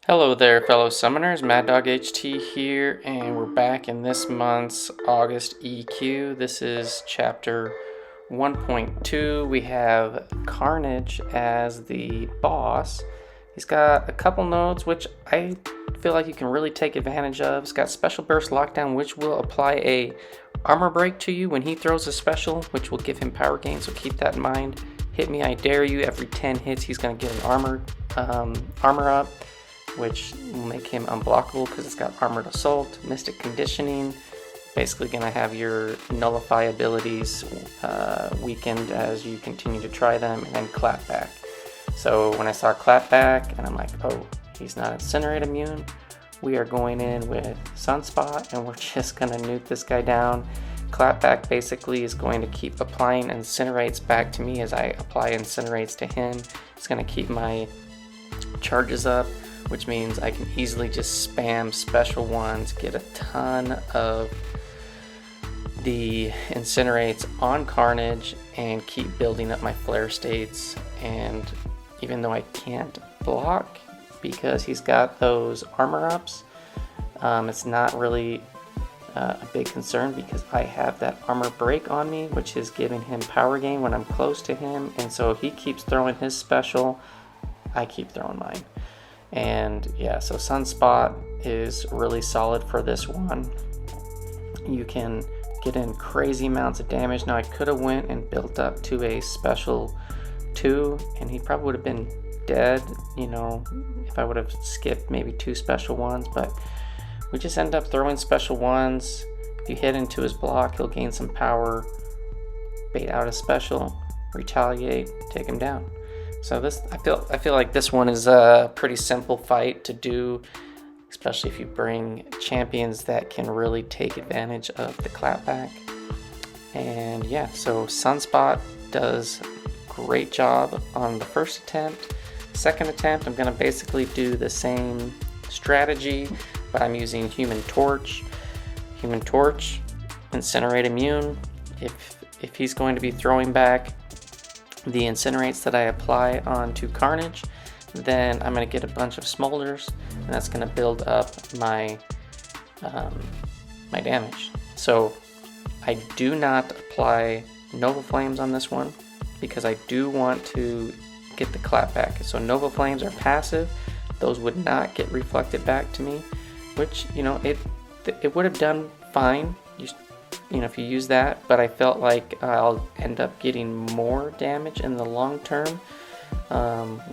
Hello there, fellow summoners. Mad Dog HT here, and we're back in this month's August EQ. This is chapter 1.2. We have Carnage as the boss. He's got a couple nodes which I feel like you can really take advantage of. He's got Special Burst Lockdown, which will apply a armor break to you when he throws a special, which will give him power gain, so keep that in mind. Hit Me, I Dare You. Every 10 hits, he's going to get an armor up, which will make him unblockable because it's got Armored Assault. Mystic Conditioning, basically going to have your Nullify abilities weakened as you continue to try them, and then Clapback. So when I saw Clapback, and I'm like, oh, he's not Incinerate immune, we are going in with Sunspot, and we're just going to nuke this guy down. Clapback basically is going to keep applying Incinerates back to me as I apply Incinerates to him. It's going to keep my charges up, which means I can easily just spam special ones, get a ton of the Incinerates on Carnage, and keep building up my flare states. And even though I can't block because he's got those armor ups, it's not really a big concern because I have that armor break on me, which is giving him power gain when I'm close to him. And so he keeps throwing his special, I keep throwing mine. And yeah, so Sunspot is really solid for this one. You can get in crazy amounts of damage. Now I could have went and built up to a special 2 and he probably would have been dead, you know, if I would have skipped maybe 2 special ones, but we just end up throwing special ones. If you hit into his block, he'll gain some power, bait out a special, retaliate, take him down. So this, I feel like this one is a pretty simple fight to do, especially if you bring champions that can really take advantage of the Clapback. And yeah, so Sunspot does a great job on the first attempt. Second attempt, I'm gonna basically do the same strategy, but I'm using Human Torch. Human Torch, Incinerate immune. If he's going to be throwing back the Incinerates that I apply onto Carnage, then I'm going to get a bunch of Smolders, and that's going to build up my my damage. So I do not apply Nova Flames on this one because I do want to get the Clapback. So Nova Flames are passive; those would not get reflected back to me, which, you know, it would have done fine. You know, if you use that, but I felt like I'll end up getting more damage in the long term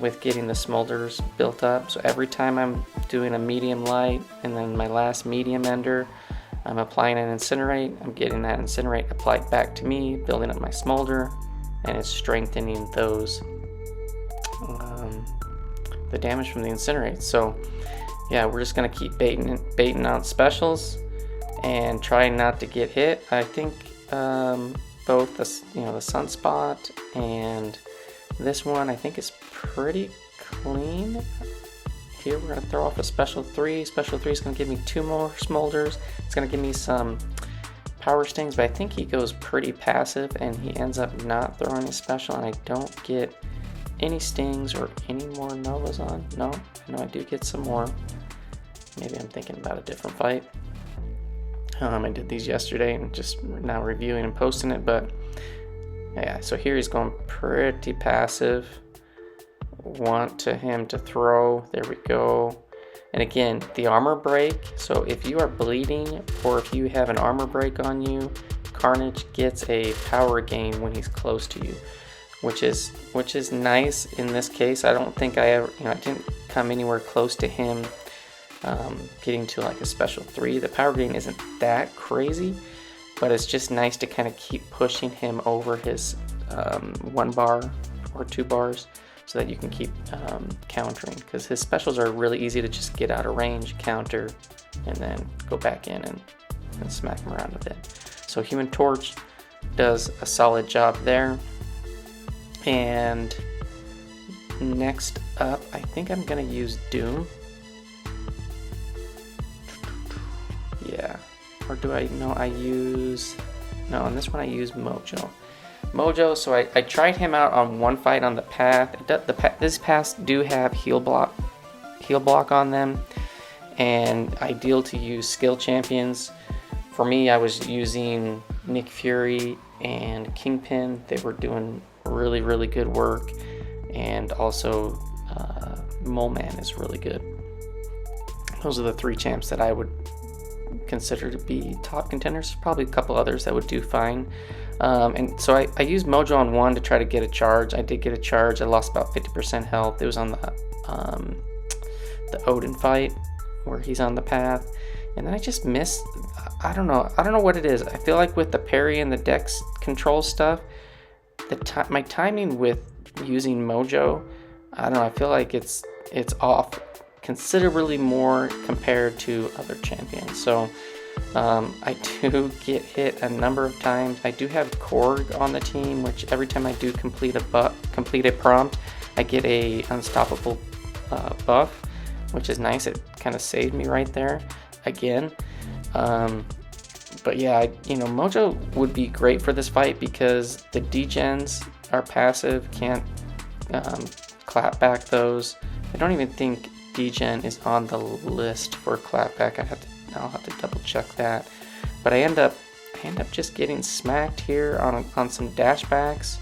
with getting the Smolders built up. So every time I'm doing a medium light and then my last medium ender, I'm applying an Incinerate. I'm getting that Incinerate applied back to me, building up my Smolder, and it's strengthening those the damage from the Incinerates. So yeah, we're just gonna keep baiting out specials and trying not to get hit. I think both the Sunspot and this one, I think, is pretty clean. Here we're gonna throw off a special 3. Special 3 is gonna give me 2 more Smolders. It's gonna give me some power stings, but I think he goes pretty passive and he ends up not throwing a special, and I don't get any stings or any more Novas on. No, I know I do get some more. Maybe I'm thinking about a different fight. I did these yesterday and just now reviewing and posting it, but yeah, so here he's going pretty passive. Want him to throw, there we go. And again, the armor break, so if you are bleeding or if you have an armor break on you, Carnage gets a power gain when he's close to you, which is nice in this case. I don't think I ever, I didn't come anywhere close to him getting to like a special 3. The power gain isn't that crazy, but it's just nice to kind of keep pushing him over his 1 bar or 2 bars so that you can keep countering, because his specials are really easy to just get out of range, counter, and then go back in and smack him around a bit. So Human Torch does a solid job there. And next up, I think I'm gonna use Doom. Yeah, or do I? No, on this one I use Mojo. So I tried him out on one fight on the path. These paths do have heal block heal block on them, and ideal to use skill champions. For me, I was using Nick Fury and Kingpin. They were doing really, really good work, and also Mole Man is really good. Those are the 3 champs that I would consider to be top contenders. Probably a couple others that would do fine. And so I used Mojo on 1 to try to get a charge. I did get a charge. I lost about 50% health. It was on the Odin fight where he's on the path, and then I just missed. I don't know what it is. I feel like with the parry and the dex control stuff, my timing with using Mojo, I don't know, I feel like it's off considerably more compared to other champions. So I do get hit a number of times. I do have Korg on the team, which every time I do complete a prompt, I get a unstoppable buff, which is nice. It kind of saved me right there again. But yeah, Mojo would be great for this fight because the degens are passive, can't clapback those. I don't even think degen is on the list for clapback. I'll have to double check that. But I end up just getting smacked here on some dashbacks.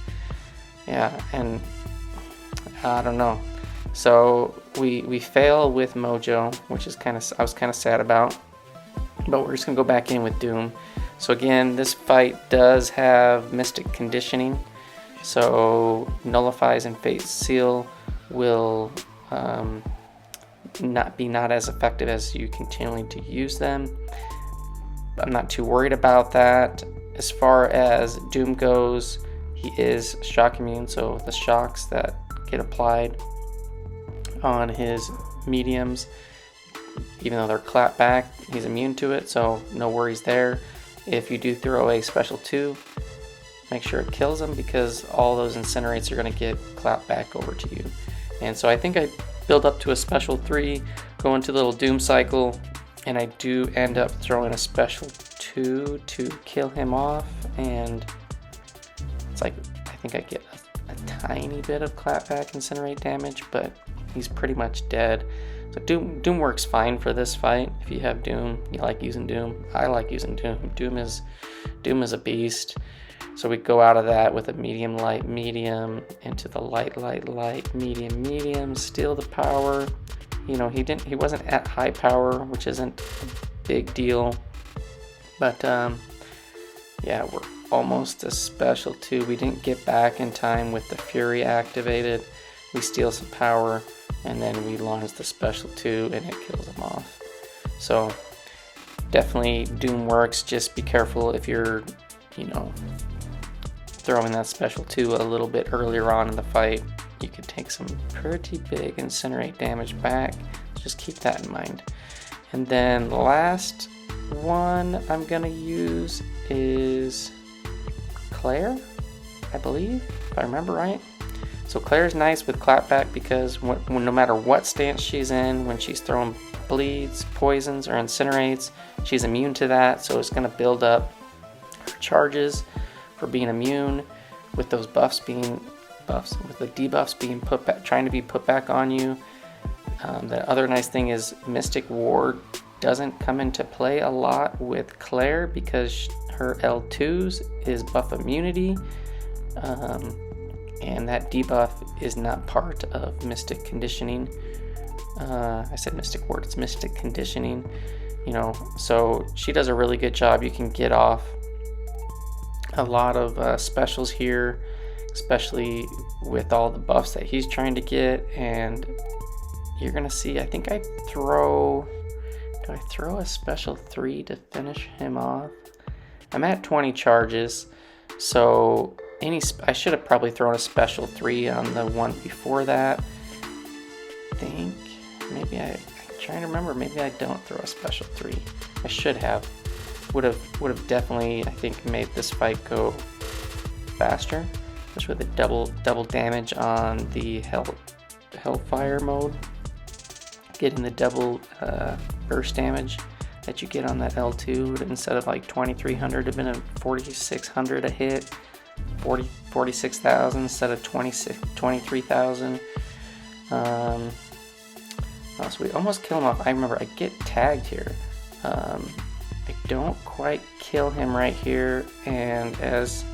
Yeah, and I don't know. So we fail with Mojo, which is I was kind of sad about. But we're just gonna go back in with Doom. So again, this fight does have Mystic Conditioning. So Nullifies and Fate Seal will not as effective as you continually to use them. I'm not too worried about that. As far as Doom goes, he is shock immune, so the shocks that get applied on his mediums, even though they're clapback, he's immune to it, so no worries there. If you do throw a special 2, make sure it kills him, because all those incinerates are going to get clapback over to you. And so I think I build up to a special 3, go into the little Doom cycle, and I do end up throwing a special 2 to kill him off, and it's like I think I get a tiny bit of clapback incinerate damage, but he's pretty much dead. So Doom works fine for this fight. If you have Doom, you like using Doom. I like using Doom. Doom is a beast. So we go out of that with a medium, light, medium, into the light, light, light, medium, medium, steal the power. He wasn't at high power, which isn't a big deal. But yeah, we're almost a special 2. We didn't get back in time with the Fury activated. We steal some power, and then we launch the special 2, and it kills him off. So definitely Doom works. Just be careful if you're, throwing that special 2 a little bit earlier on in the fight. You could take some pretty big incinerate damage back. Just keep that in mind. And then the last one I'm gonna use is Claire, I believe, if I remember right. So Claire's nice with clapback because no matter what stance she's in, when she's throwing bleeds, poisons, or incinerates, she's immune to that. So it's going to build up her charges for being immune, with those with the debuffs being trying to be put back on you. The other nice thing is Mystic Ward doesn't come into play a lot with Claire because her L2s is buff immunity. And that debuff is not part of Mystic Conditioning. I said Mystic Ward, it's Mystic Conditioning. So she does a really good job. You can get off a lot of specials here, especially with all the buffs that he's trying to get. And you're gonna see, I think do I throw a special 3 to finish him off? I'm at 20 charges, so I should have probably thrown a special 3 on the one before that. I think maybe I'm trying to remember. Maybe I don't throw a special 3. I should have. Would have definitely, I think, made this fight go faster, just with the double damage on the Hellfire mode, getting the double burst damage that you get on that L2 instead of like 2,300, it'd been a 4,600 a hit. 46,000 instead of 23,000. Oh, so we almost kill him off. I remember I get tagged here. I don't quite kill him right here, and as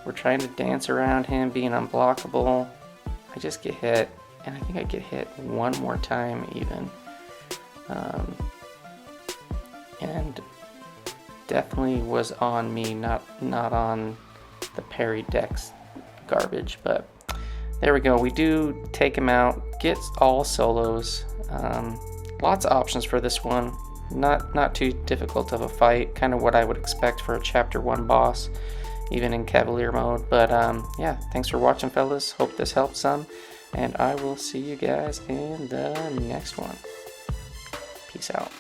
we're trying to dance around him being unblockable, I just get hit, and I think I get hit one more time even. And definitely was on me, not on the parry dex garbage, but there we go. We do take him out, gets all solos. Lots of options for this one. Not too difficult of a fight, kind of what I would expect for a chapter 1 boss, even in Cavalier mode. But yeah, thanks for watching, fellas. Hope this helped some, and I will see you guys in the next one. Peace out.